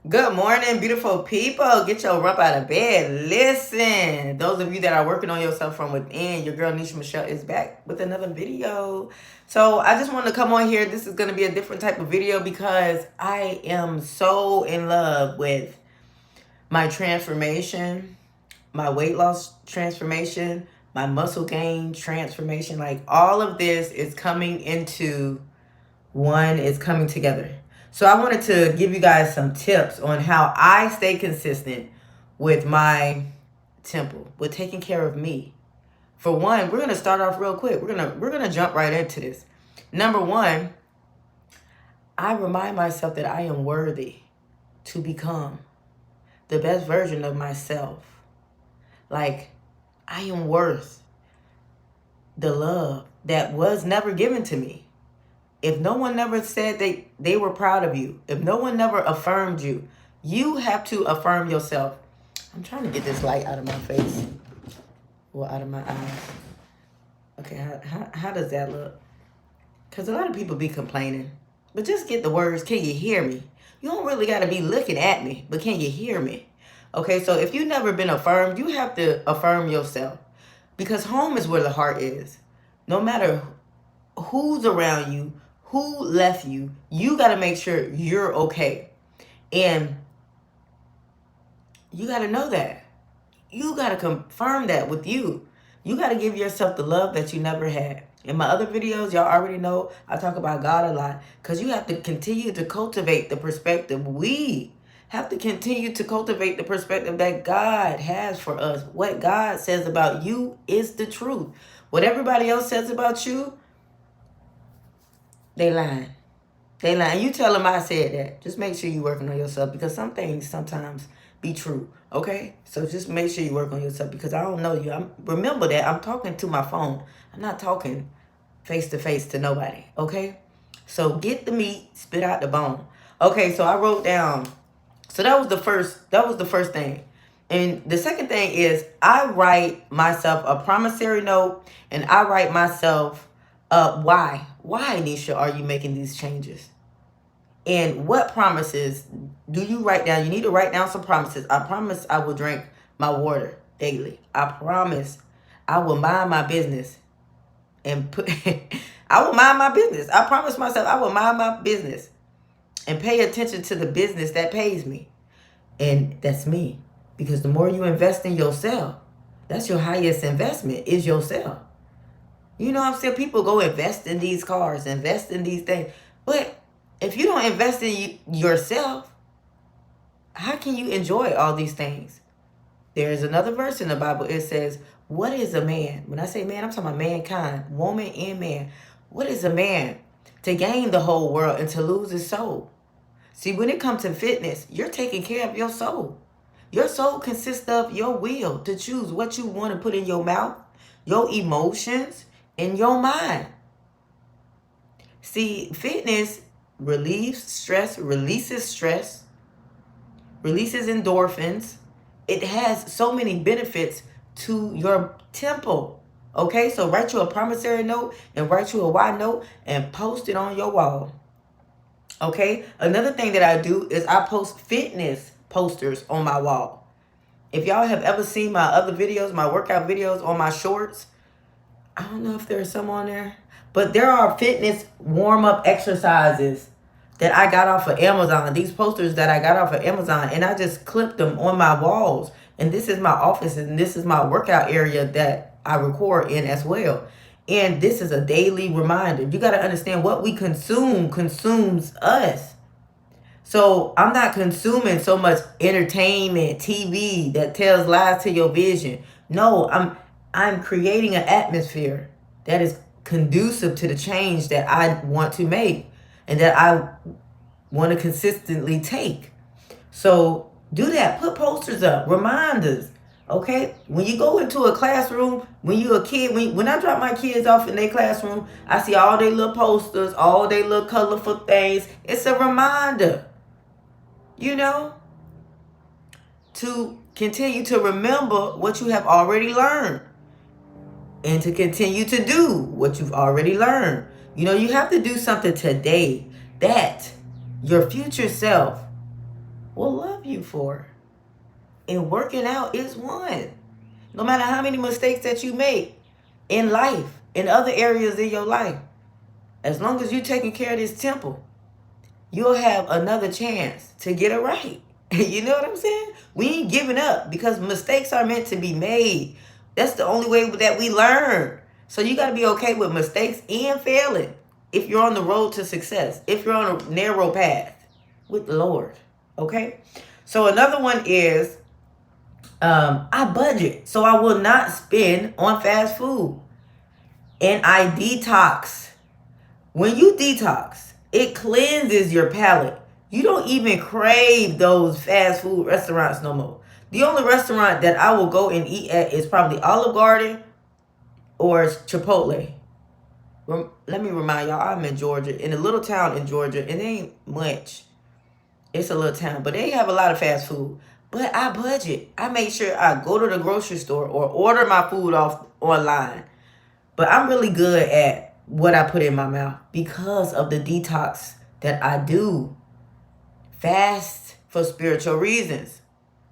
Good morning, beautiful people. Get your rump out of bed. Listen, those of you that are working on yourself from within, your girl Nisha Michelle is back with another video. So I just wanted to come on here. This is going to be a different type of video because I am so in love with my transformation, my weight loss transformation, my muscle gain transformation. Like all of this is coming into one, is coming together. So I wanted to give you guys some tips on how I stay consistent with my temple, with taking care of me. For one, we're gonna start off real quick. We're gonna jump right into this. Number one, I remind myself that I am worthy to become the best version of myself. Like I am worth the love that was never given to me. If no one never said they were proud of you, if no one never affirmed you, you have to affirm yourself. I'm trying to get this light out of my face or out of my eyes. Okay, how does that look? Because a lot of people be complaining. But just get the words, can you hear me? You don't really got to be looking at me, but can you hear me? Okay, so if you've never been affirmed, you have to affirm yourself. Because home is where the heart is. No matter who's around you, who left you, you got to make sure you're okay. And you got to know that. You got to confirm that with you. You got to give yourself the love that you never had. In my other videos, y'all already know I talk about God a lot because you have to continue to cultivate the perspective. We have to continue to cultivate the perspective that God has for us. What God says about you is the truth. What everybody else says about you, they lying. They lying. You tell them I said that. Just make sure you're working on yourself because some things sometimes be true. Okay? So just make sure you work on yourself because I don't know you. Remember that I'm talking to my phone. I'm not talking face to face to nobody. Okay? So get the meat, spit out the bone. Okay, so I wrote down. So that was the first thing. And the second thing is I write myself a promissory note and I write myself why. Why, Nisha, are you making these changes? And what promises do you write down? You need to write down some promises. I promise I will drink my water daily. I promise I will mind my business and put I will mind my business. I promise myself I will mind my business and pay attention to the business that pays me. And that's me. Because the more you invest in yourself, that's your highest investment is yourself. You know what I'm saying? People go invest in these cars, invest in these things. But if you don't invest in yourself, how can you enjoy all these things? There is another verse in the Bible. It says, what is a man? When I say man, I'm talking about mankind, woman and man. What is a man? To gain the whole world and to lose his soul. See, when it comes to fitness, you're taking care of your soul. Your soul consists of your will to choose what you want to put in your mouth, your emotions, and your mind. See, fitness relieves stress, releases endorphins. It has so many benefits to your temple. Okay, so write you a promissory note and write you a why note and post it on your wall. Okay, another thing that I do is I post fitness posters on my wall. If y'all have ever seen my other videos, my workout videos on my shorts, I don't know if there's some on there, but there are fitness warm-up exercises that I got off of Amazon. These posters that I got off of Amazon, and I just clipped them on my walls. And this is my office, and this is my workout area that I record in as well. And this is a daily reminder. You got to understand what we consume consumes us. So I'm not consuming so much entertainment, TV that tells lies to your vision. No, I'm creating an atmosphere that is conducive to the change that I want to make and that I want to consistently take. So do that. Put posters up, reminders. Okay, when you go into a classroom, when you're a kid, when I drop my kids off in their classroom, I see all their little posters, all their little colorful things. It's a reminder, you know, to continue to remember what you have already learned and to continue to do what you've already learned. You know, you have to do something today that your future self will love you for. And working out is one. No matter how many mistakes that you make in life, in other areas in your life, as long as you're taking care of this temple, you'll have another chance to get it right. You know what I'm saying? We ain't giving up because mistakes are meant to be made. That's the only way that we learn. So you got to be okay with mistakes and failing if you're on the road to success, if you're on a narrow path with the Lord. Okay? So another one is I budget. So I will not spend on fast food. And I detox. When you detox, it cleanses your palate. You don't even crave those fast food restaurants no more. The only restaurant that I will go and eat at is probably Olive Garden or Chipotle. Let me remind y'all, I'm in Georgia, in a little town in Georgia, and it ain't much. It's a little town, but they have a lot of fast food. But I budget. I make sure I go to the grocery store or order my food off online. But I'm really good at what I put in my mouth because of the detox that I do. Fast for spiritual reasons.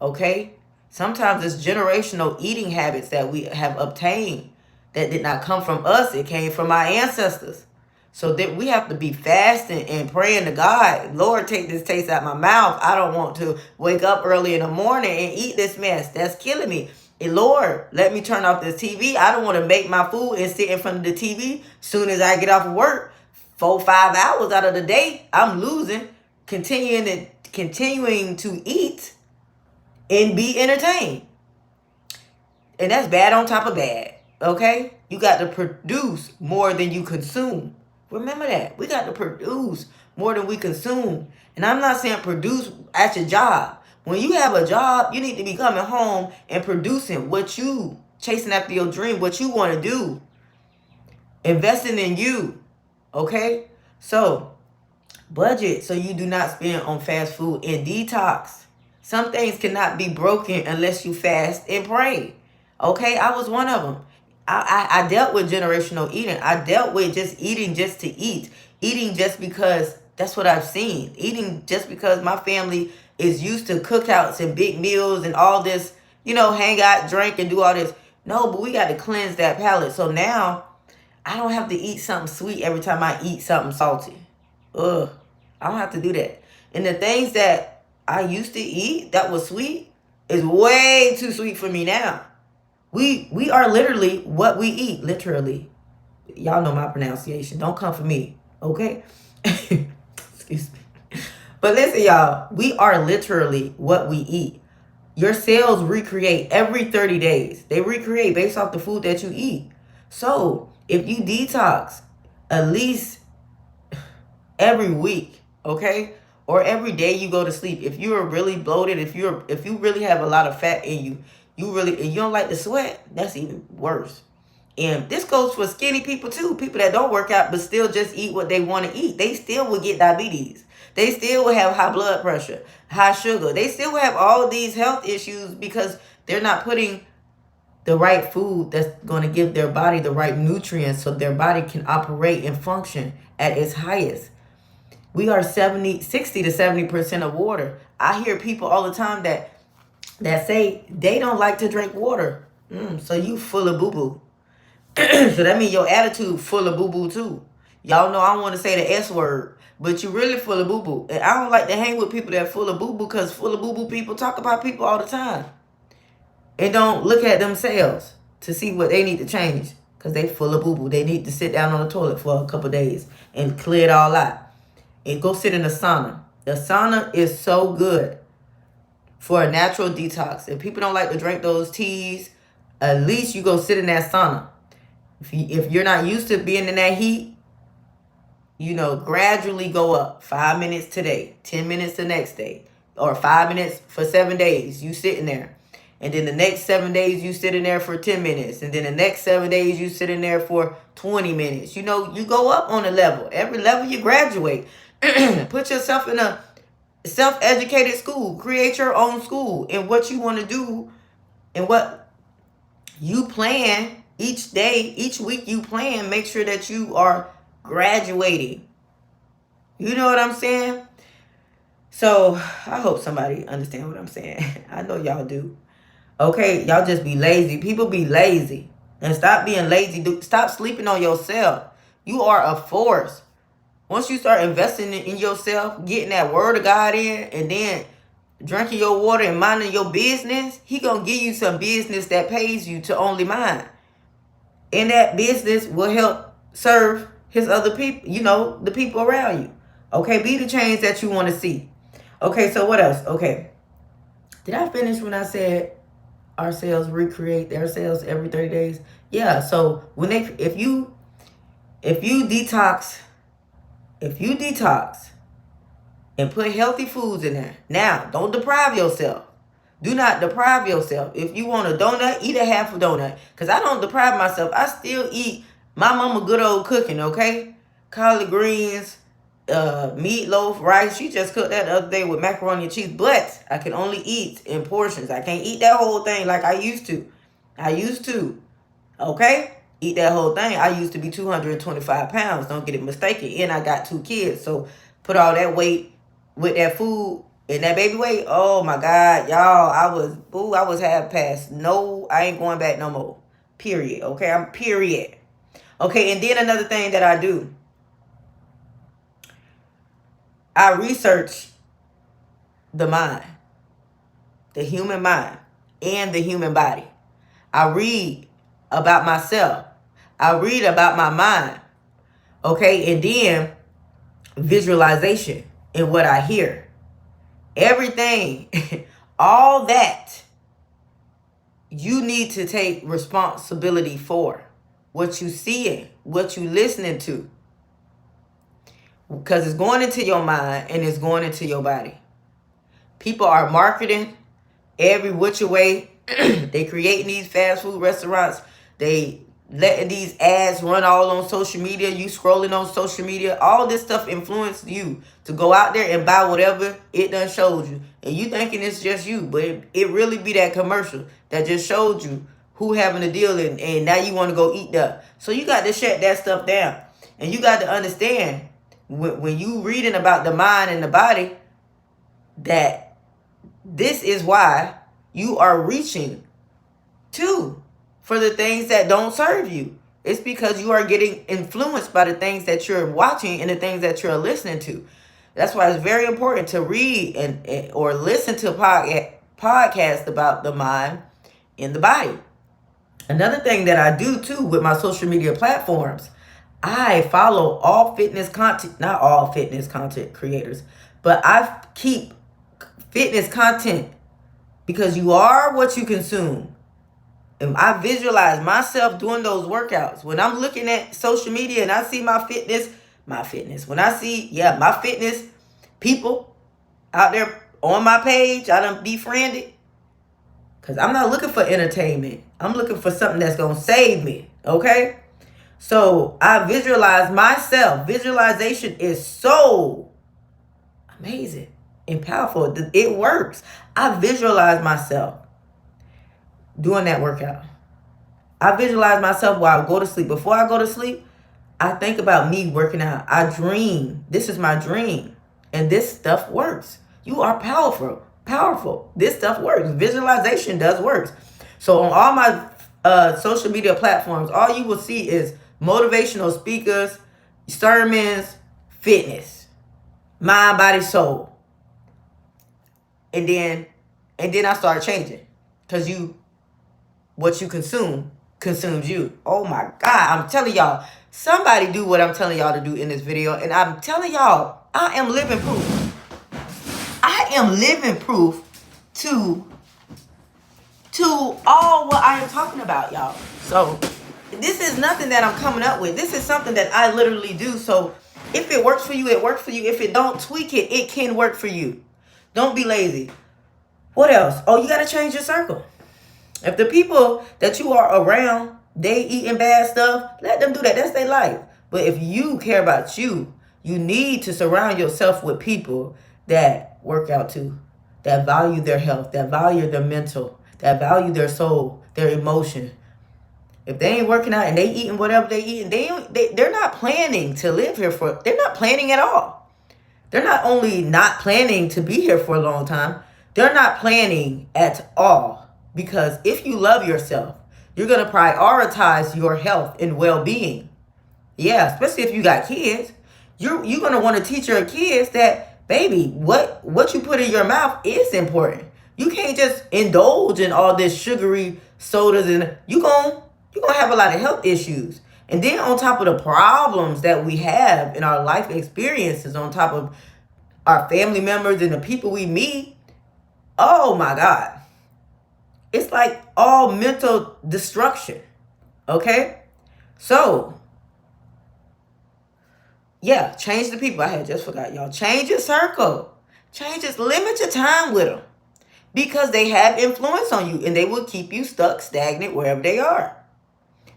Okay? Sometimes it's generational eating habits that we have obtained that did not come from us. It came from our ancestors. So that we have to be fasting and praying to God. Lord, take this taste out my mouth. I don't want to wake up early in the morning and eat this mess. That's killing me. And Lord, let me turn off this TV. I don't want to make my food and sit in front of the TV. Soon as I get off of work, 4-5 hours out of the day, I'm losing, continuing to eat and be entertained. And that's bad on top of bad. Okay? You got to produce more than you consume. Remember that. We got to produce more than we consume. And I'm not saying produce at your job. When you have a job, you need to be coming home and producing what you, chasing after your dream, what you want to do. Investing in you. Okay? So, budget so you do not spend on fast food and detox. Some things cannot be broken unless you fast and pray. Okay? I was one of them. I dealt with generational eating. I dealt with just eating just to eat. Eating just because that's what I've seen. Eating just because my family is used to cookouts and big meals and all this, hang out, drink, and do all this. No, but we got to cleanse that palate. So now I don't have to eat something sweet every time I eat something salty. Ugh. I don't have to do that. And the things that I used to eat that was sweet is way too sweet for me now. We are literally what we eat, literally. Y'all know my pronunciation. Don't come for me, okay? Excuse me. But listen, y'all, we are literally what we eat. Your cells recreate every 30 days. They recreate based off the food that you eat. So if you detox at least every week, okay? Or every day you go to sleep. If you are really bloated, if you really have a lot of fat in you, and you don't like to sweat, that's even worse. And this goes for skinny people too. People that don't work out but still just eat what they want to eat. They still will get diabetes. They still will have high blood pressure, high sugar. They still will have all these health issues because they're not putting the right food that's going to give their body the right nutrients so their body can operate and function at its highest. We are 60 to 70% of water. I hear people all the time that say they don't like to drink water. So you full of boo-boo. So that means your attitude full of boo-boo too. Y'all know I don't want to say the S word, but you really full of boo-boo. And I don't like to hang with people that are full of boo-boo because full of boo-boo people talk about people all the time. And don't look at themselves to see what they need to change because they full of boo-boo. They need to sit down on the toilet for a couple days and clear it all out. And go sit in the sauna. The sauna is so good for a natural detox. If people don't like to drink those teas, at least you go sit in that sauna. If you're not used to being in that heat, gradually go up. 5 minutes today, 10 minutes the next day, or 5 minutes for 7 days. You sitting there. And then the next 7 days, you sit in there for 10 minutes. And then the next 7 days, you sit in there for 20 minutes. You go up on a level. Every level you graduate. Put yourself in a self-educated school. Create your own school. And what you want to do and what you plan each day, each week you plan, make sure that you are graduating. You know what I'm saying? So I hope somebody understand what I'm saying. I know y'all do. Okay, y'all just be lazy. People be lazy. And stop being lazy. Stop sleeping on yourself. You are a force. Once you start investing in yourself, getting that word of God in, and then drinking your water and minding your business, he gonna give you some business that pays you to only mind. And that business will help serve his other people, the people around you. Okay, be the change that you want to see. Okay, so what else? Okay. Did I finish when I said our cells recreate their cells every 30 days? Yeah, so when if you detox, and put healthy foods in there. Now, don't deprive yourself. Do not deprive yourself. If you want a donut, eat a half a donut. Because I don't deprive myself. I still eat my mama good old cooking, okay? Collard greens, meatloaf, rice. She just cooked that the other day with macaroni and cheese. But I can only eat in portions. I can't eat that whole thing like I used to. Okay? Eat that whole thing. I used to be 225 pounds. Don't get it mistaken. And I got 2 kids. So put all that weight with that food and that baby weight. Oh my God, y'all. I was half past. No, I ain't going back no more. Period. Okay? I'm period. Okay, and then another thing that I do. I research the mind. The human mind and the human body. I read about myself. I read about my mind. Okay, and then visualization and what I hear. Everything, all that you need to take responsibility for. What you seeing, what you listening to. Because it's going into your mind and it's going into your body. People are marketing every which way. They creating these fast food restaurants. They letting these ads run all on social media. You scrolling on social media. All this stuff influenced you to go out there and buy whatever it done showed you. And you thinking it's just you. But it really be that commercial that just showed you who having a deal and now you want to go eat that. So you got to shut that stuff down. And you got to understand when you reading about the mind and the body that this is why you are reaching for the things that don't serve you. It's because you are getting influenced by the things that you're watching and the things that you're listening to. That's why it's very important to read or listen to podcasts about the mind and the body. Another thing that I do too with my social media platforms, I follow all fitness content, not all fitness content creators, but I keep fitness content because you are what you consume. And I visualize myself doing those workouts. When I'm looking at social media and I see my fitness, when I see, my fitness people out there on my page, I done befriended. Because I'm not looking for entertainment. I'm looking for something that's going to save me. Okay? So I visualize myself. Visualization is so amazing and powerful. It works. I visualize myself doing that workout. I visualize myself while I go to sleep. Before I go to sleep, I think about me working out. I dream. This is my dream. And this stuff works. You are powerful. This stuff works. Visualization does work. So on all my social media platforms, all you will see is motivational speakers, sermons, fitness, mind, body, soul. And then I start changing. Because what you consume consumes you. Oh my God, I'm telling y'all, somebody do what I'm telling y'all to do in this video. And I'm telling y'all, I am living proof. I am living proof to all what I am talking about, y'all. So this is nothing that I'm coming up with. This is something that I literally do. So if it works for you, it works for you. If it don't, tweak it. It can work for you. Don't be lazy. What else? Oh, you got to change your circle. If the people that you are around, they eating bad stuff, let them do that. That's their life. But if you care about you, you need to surround yourself with people that work out too, that value their health, that value their mental, that value their soul, their emotion. If they ain't working out and they eating whatever they eating, they're not planning to live here they're not planning at all. They're not only not planning to be here for a long time, they're not planning at all. Because if you love yourself, you're going to prioritize your health and well-being. Yeah, especially if you got kids. You're going to want to teach your kids that, baby, what you put in your mouth is important. You can't just indulge in all this sugary sodas, and you're going to have a lot of health issues. And then on top of the problems that we have in our life experiences, on top of our family members and the people we meet, oh my God. It's like all mental destruction. Okay? So, yeah, change the people. I had just forgot, y'all. Change your circle. Limit your time with them. Because they have influence on you and they will keep you stuck, stagnant wherever they are.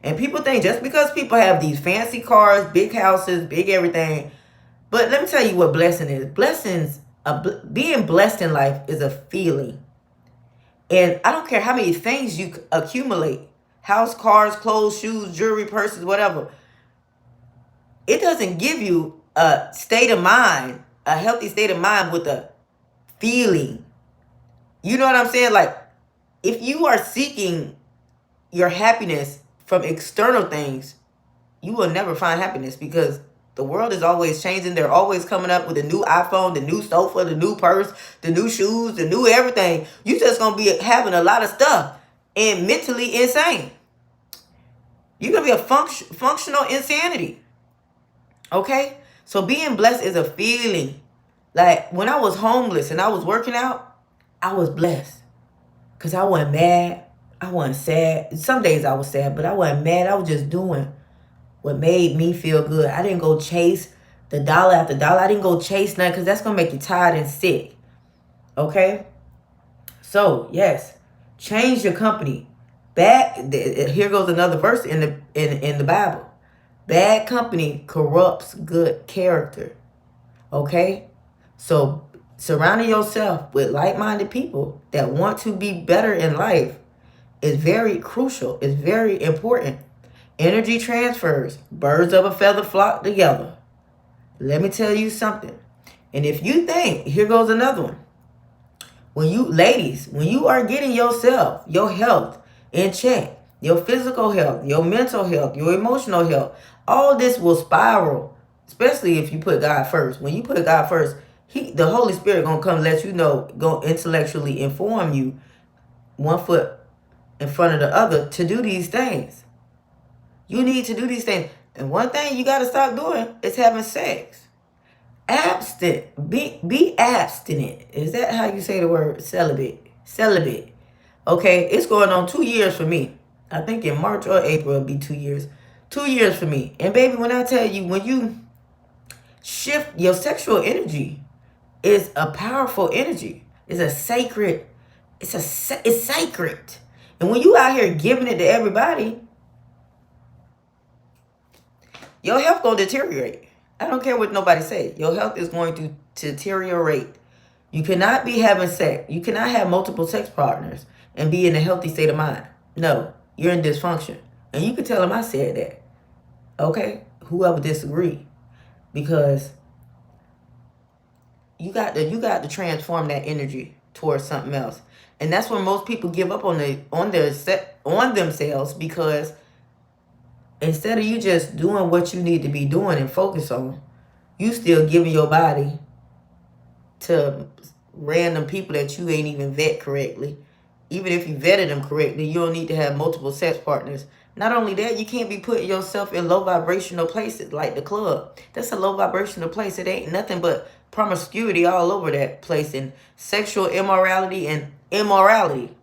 And people think just because people have these fancy cars, big houses, big everything. But let me tell you what blessing is. Being blessed in life is a feeling. And I don't care how many things you accumulate. House, cars, clothes, shoes, jewelry, purses, whatever. It doesn't give you a state of mind, a healthy state of mind with a feeling. You know what I'm saying? Like, if you are seeking your happiness from external things, you will never find happiness, because the world is always changing. They're always coming up with a new iPhone, the new sofa, the new purse, the new shoes, the new everything. You just going to be having a lot of stuff and mentally insane. You're going to be a functional insanity. Okay? So being blessed is a feeling. Like when I was homeless and I was working out, I was blessed. Because I wasn't mad. I wasn't sad. Some days I was sad, but I wasn't mad. I was just doing what made me feel good. I didn't go chase the dollar after dollar. I didn't go chase nothing, because that's going to make you tired and sick. Okay? So, yes. Change your company. Here goes another verse in the Bible. Bad company corrupts good character. Okay? So, surrounding yourself with like-minded people that want to be better in life is very crucial. It's very important. Energy transfers. Birds of a feather flock together. Let me tell you something. And if you think, here goes another one. When you are getting yourself, your health in check, your physical health, your mental health, your emotional health, all this will spiral, especially if you put God first. When you put God first, the Holy Spirit gonna come let you know, go intellectually inform you, one foot in front of the other, to do these things. You need to do these things. And one thing you got to stop doing is having sex. Be abstinent. Is that how you say the word? Celibate. Okay, it's going on 2 years for me. I think in March or April it'll be 2 years. 2 years for me. And baby, when I tell you, when you shift your sexual energy, is a powerful energy. It's sacred. And when you out here giving it to everybody, your health gonna deteriorate. I don't care what nobody say. Your health is going to deteriorate. You cannot be having sex. You cannot have multiple sex partners and be in a healthy state of mind. No, you're in dysfunction. And you can tell them I said that. Okay? Whoever disagree. Because you got to transform that energy towards something else. And that's when most people give up on themselves, because instead of you just doing what you need to be doing and focus on, you still giving your body to random people that you ain't even vet correctly. Even if you vetted them correctly, you don't need to have multiple sex partners. Not only that, you can't be putting yourself in low vibrational places like the club. That's a low vibrational place. It ain't nothing but promiscuity all over that place, and sexual immorality and immorality.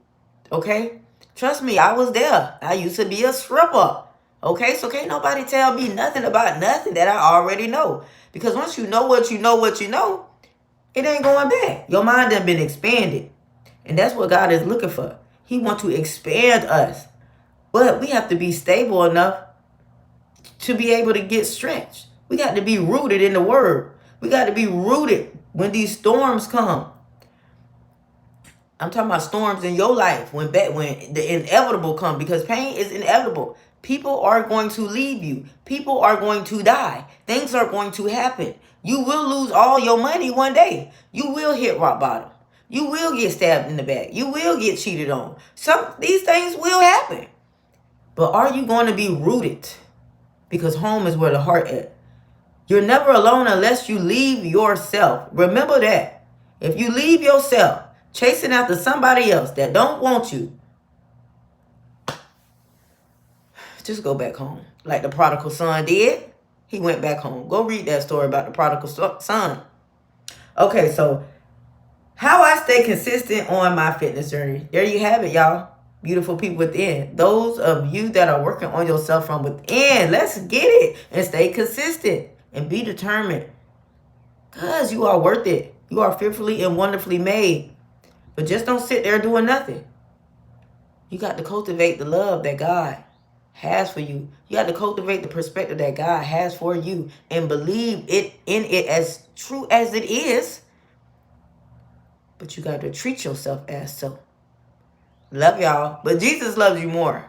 Okay? Trust me, I was there. I used to be a stripper. Okay? So can't nobody tell me nothing about nothing that I already know. Because once you know what you know, it ain't going back. Your mind done been expanded. And that's what God is looking for. He wants to expand us. But we have to be stable enough to be able to get stretched. We got to be rooted in the word. We got to be rooted when these storms come. I'm talking about storms in your life when the inevitable come, because pain is inevitable. People are going to leave you. People are going to die. Things are going to happen. You will lose all your money one day. You will hit rock bottom. You will get stabbed in the back. You will get cheated on. These things will happen. But are you going to be rooted? Because home is where the heart is. You're never alone unless you leave yourself. Remember that. If you leave yourself, chasing after somebody else that don't want you, just go back home. Like the prodigal son did. He went back home. Go read that story about the prodigal son. Okay, so how I stay consistent on my fitness journey. There you have it, y'all. Beautiful people within. Those of you that are working on yourself from within, let's get it and stay consistent and be determined. Because you are worth it. You are fearfully and wonderfully made. But just don't sit there doing nothing. You got to cultivate the love that God has for you. You got to cultivate the perspective that God has for you and believe in it as true as it is. But you got to treat yourself as so. Love y'all. But Jesus loves you more.